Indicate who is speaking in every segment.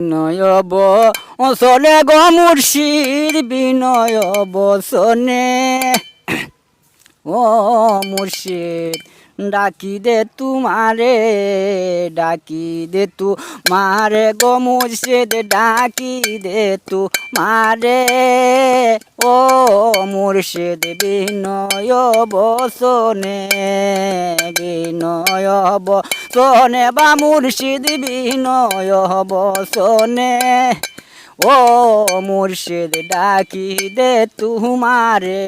Speaker 1: বিনয় বসনে গো মুর্শিদ বিনয় বসনে ও মুর্শিদ ডাকি দে তুমারে গো মুর্শিদ ডাকি দে তুমারে ও মুর্শিদ বিনয় বসনে বা মুর্শিদ বিনয় বসনে ও মুর্শিদ ডাকি দে তুমারে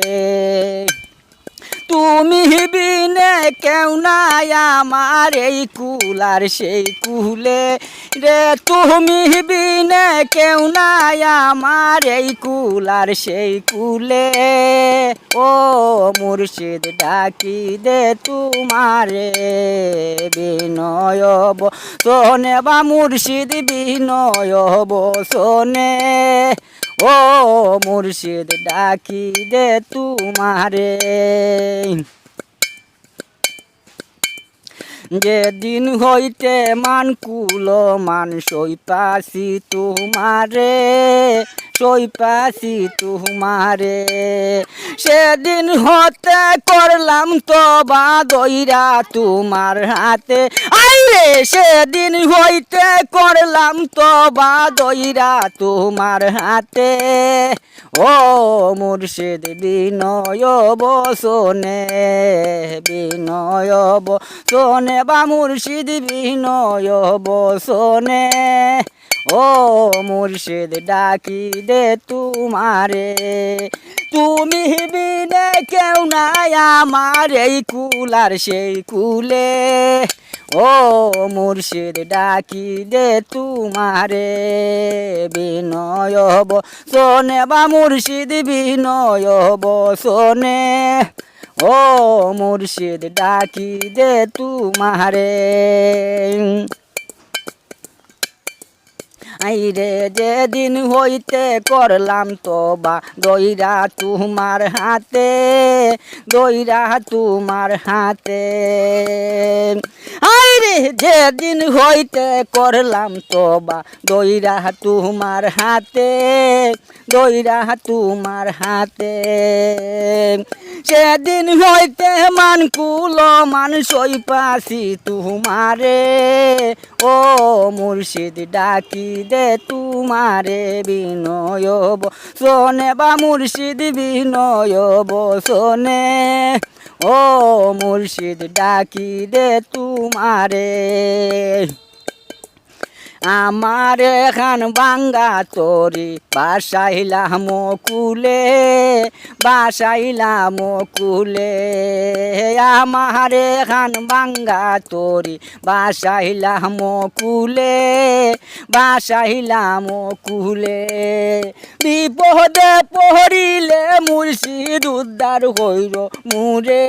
Speaker 1: তুমি বিনে কেউ নাই আমার এই কুলার সেই কুলে রে তুমি বিনে কেউ নাই আমার এই কুলার সেই কুলে ও মুর্শিদ ডাকি দে তুমারে বিনয় বসনে বা মুর্শিদ বিনয় বসনে ও মুর্শিদ ডাকি দে তুমারে যেদিন হইতে মানকুল মান সইপাছি তুমারে সেদিন হতে করলাম তো বা দইরা তোমার হাতে আইরে সেদিন হইতে করলাম তো বা দইরা তোমার হাতে ও মুর্শিদ বিনয় বসনে বা মুর্শিদ বিনয় বসনে ও মুর্শিদ ডাকি দে তুমারে তুমি বিনে কেউ নাই আমার এই কুলার সেই কুলে ও মুর্শিদ ডাকি দে তুমারে বিনয় বসনে বা মুর্শিদ বিনয় বসনে ও মুর্শিদ ডাকি দে তুমারে আইরে যেদিন হইতে করলাম তো বা দইরা তোমার হাতে আইরে যেদিন হইতে করলাম তো বা দইরা তোমার হাতে সেদিন হইতে মানকুল মান সইপাছি তুমারে ও মুর্শিদ ডাকি দে তুমারে বিনয় বসনে বা মুর্শিদ বিনয় বসনে ও মুর্শিদ ডাকি দে তুমারে আমার এখান বাঙ্গা তরি বাসাইলাম কুলে আমার এখান বাঙ্গা তরি বাসাইলাম কুলে বিপদে পড়িলে মুর্শিদ উদ্ধার হইল মুরে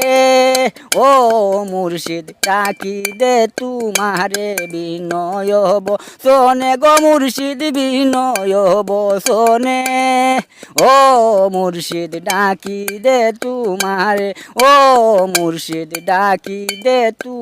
Speaker 1: ও মুর্শিদ ডাকি দে তুমারে বিনয় বসনে গো মুর্শিদ বিনয় বসনে ও মুর্শিদ ডাকি দে তুমারে ও মুর্শিদ ডাকি দে তু